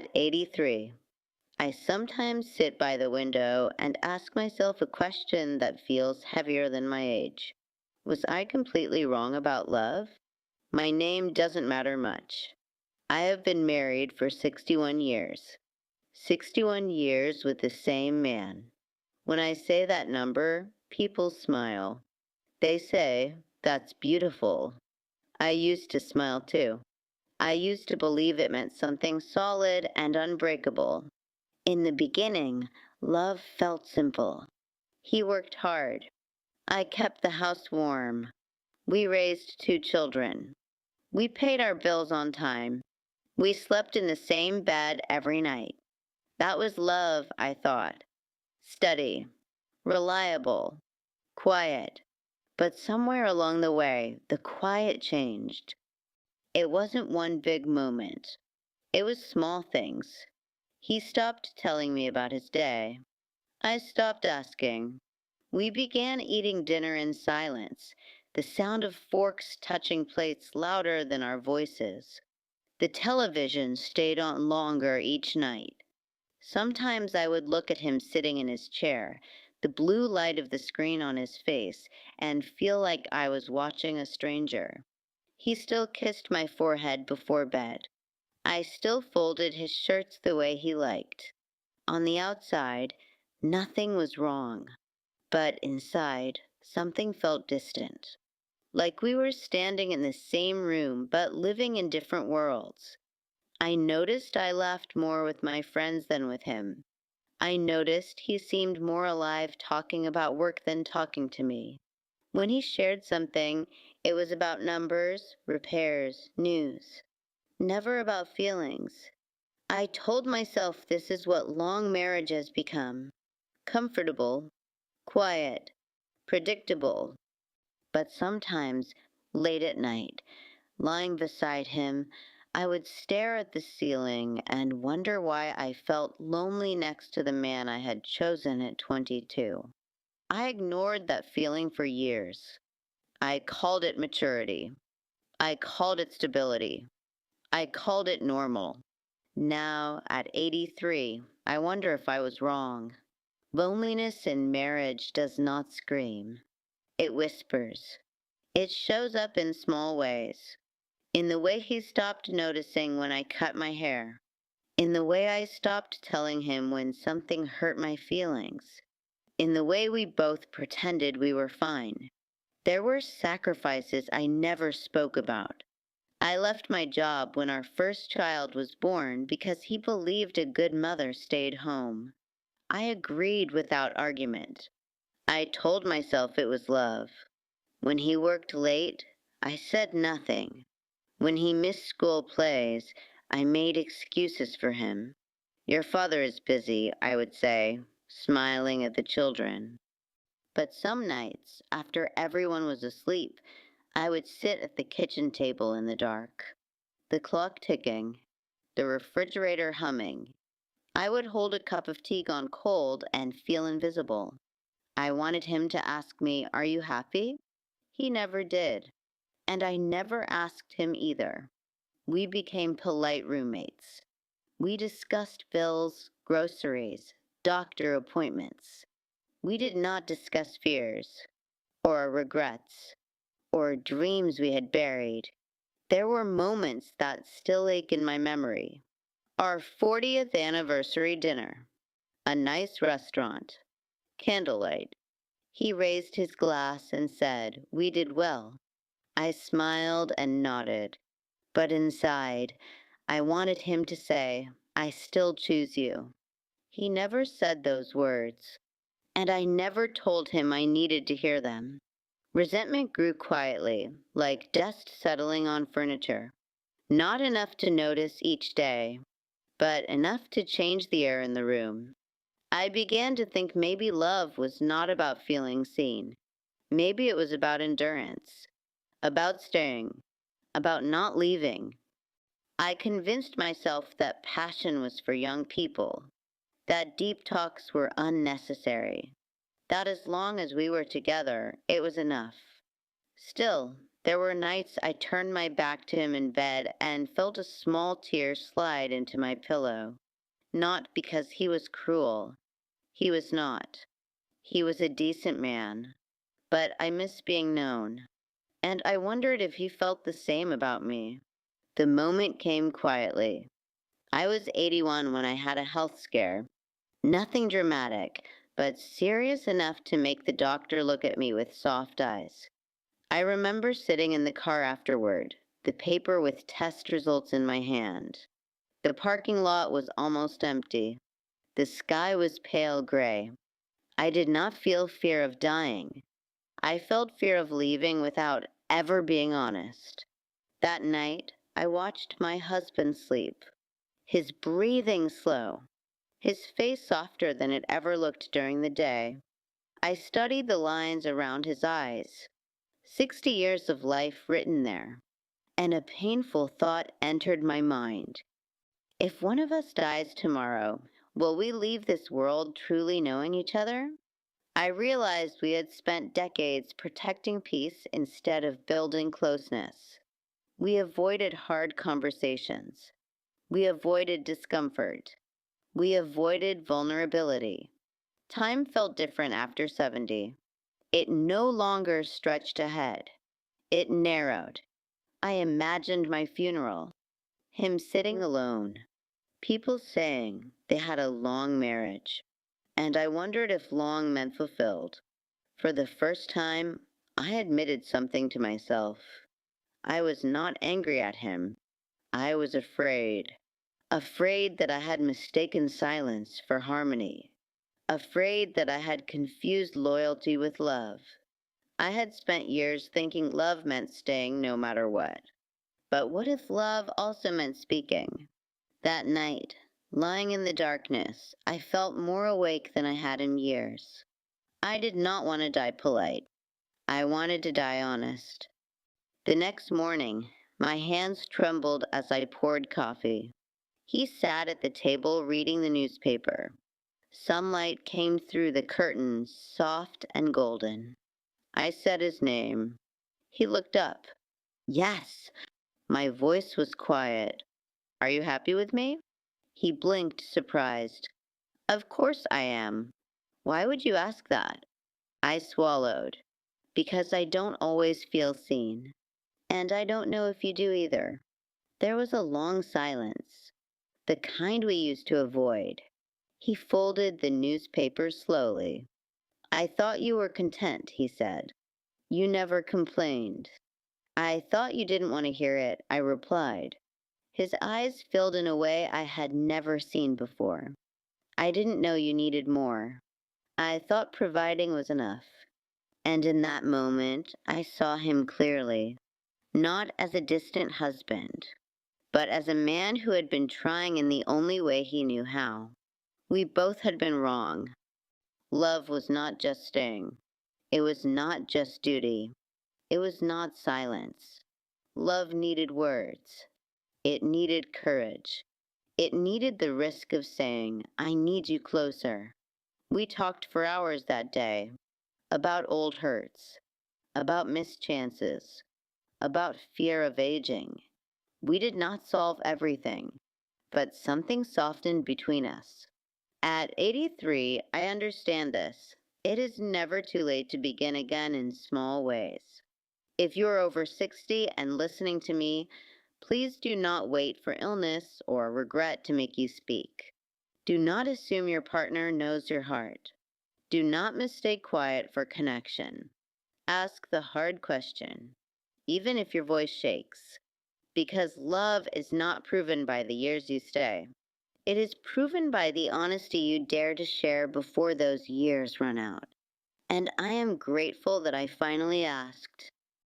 At 83, I sometimes sit by the window and ask myself a question that feels heavier than my age. Was I completely wrong about love? My name doesn't matter much. I have been married for 61 years. 61 years with the same man. When I say that number, people smile. They say, "That's beautiful." I used to smile too. I used to believe it meant something solid and unbreakable. In the beginning, love felt simple. He worked hard. I kept the house warm. We raised 2 children. We paid our bills on time. We slept in the same bed every night. That was love, I thought. Steady, reliable, quiet. But somewhere along the way, the quiet changed. It wasn't one big moment. It was small things. He stopped telling me about his day. I stopped asking. We began eating dinner in silence, the sound of forks touching plates louder than our voices. The television stayed on longer each night. Sometimes I would look at him sitting in his chair, the blue light of the screen on his face, and feel like I was watching a stranger. He still kissed my forehead before bed. I still folded his shirts the way he liked. On the outside, nothing was wrong, but inside, something felt distant. Like we were standing in the same room, but living in different worlds. I noticed I laughed more with my friends than with him. I noticed he seemed more alive talking about work than talking to me. When he shared something, it was about numbers, repairs, news. Never about feelings. I told myself this is what long marriages become. Comfortable, quiet, predictable. But sometimes, late at night, lying beside him, I would stare at the ceiling and wonder why I felt lonely next to the man I had chosen at 22. I ignored that feeling for years. I called it maturity. I called it stability. I called it normal. Now, at 83, I wonder if I was wrong. Loneliness in marriage does not scream. It whispers. It shows up in small ways. In the way he stopped noticing when I cut my hair. In the way I stopped telling him when something hurt my feelings. In the way we both pretended we were fine. There were sacrifices I never spoke about. I left my job when our first child was born because he believed a good mother stayed home. I agreed without argument. I told myself it was love. When he worked late, I said nothing. When he missed school plays, I made excuses for him. "Your father is busy," I would say, smiling at the children. But some nights, after everyone was asleep, I would sit at the kitchen table in the dark. The clock ticking, the refrigerator humming. I would hold a cup of tea gone cold and feel invisible. I wanted him to ask me, "Are you happy?" He never did, and I never asked him either. We became polite roommates. We discussed bills, groceries, doctor appointments. We did not discuss fears, or regrets, or dreams we had buried. There were moments that still ache in my memory. Our 40th anniversary dinner. A nice restaurant. Candlelight. He raised his glass and said, "We did well." I smiled and nodded. But inside, I wanted him to say, "I still choose you." He never said those words, and I never told him I needed to hear them. Resentment grew quietly, like dust settling on furniture. Not enough to notice each day, but enough to change the air in the room. I began to think maybe love was not about feeling seen. Maybe it was about endurance, about staying, about not leaving. I convinced myself that passion was for young people, that deep talks were unnecessary, that as long as we were together, it was enough. Still, There were nights I turned my back to him in bed and felt a small tear slide into my pillow. Not because he was cruel. He was not. He was a decent man. But I missed being known. And I wondered if he felt the same about me. The moment came quietly. I was 81 when I had a health scare. Nothing dramatic, but serious enough to make the doctor look at me with soft eyes. I remember sitting in the car afterward, the paper with test results in my hand. The parking lot was almost empty. The sky was pale gray. I did not feel fear of dying. I felt fear of leaving without ever being honest. That night, I watched my husband sleep, his breathing slow, his face softer than it ever looked during the day. I studied the lines around his eyes, 60 years of life written there, and a painful thought entered my mind. If one of us dies tomorrow, will we leave this world truly knowing each other? I realized we had spent decades protecting peace instead of building closeness. We avoided hard conversations. We avoided discomfort. We avoided vulnerability. Time felt different after 70. It no longer stretched ahead. It narrowed. I imagined my funeral, him sitting alone, people saying they had a long marriage, and I wondered if long meant fulfilled. For the first time, I admitted something to myself. I was not angry at him. I was afraid. Afraid that I had mistaken silence for harmony. Afraid that I had confused loyalty with love. I had spent years thinking love meant staying no matter what. But what if love also meant speaking? That night, lying in the darkness, I felt more awake than I had in years. I did not want to die polite. I wanted to die honest. The next morning, my hands trembled as I poured coffee. He sat at the table reading the newspaper. Sunlight came through the curtains, soft and golden. I said his name. He looked up. Yes, my voice was quiet. Are you happy with me? He blinked, surprised. Of course I am. Why would you ask that? I swallowed. Because I don't always feel seen. And I don't know if you do either. There was a long silence, the kind we used to avoid. He folded the newspaper slowly. I thought you were content, he said. You never complained. I thought you didn't want to hear it, I replied. His eyes filled in a way I had never seen before. I didn't know you needed more. I thought providing was enough. And in that moment, I saw him clearly, not as a distant husband, but as a man who had been trying in the only way he knew how. We both had been wrong. Love was not just staying. It was not just duty. It was not silence. Love needed words. It needed courage. It needed the risk of saying, I need you closer. We talked for hours that day about old hurts, about missed chances, about fear of aging. We did not solve everything, but something softened between us. At 83, I understand this. It is never too late to begin again in small ways. If you're over 60 and listening to me, please do not wait for illness or regret to make you speak. Do not assume your partner knows your heart. Do not mistake quiet for connection. Ask the hard question, even if your voice shakes, because love is not proven by the years you stay. It is proven by the honesty you dare to share before those years run out. And I am grateful that I finally asked.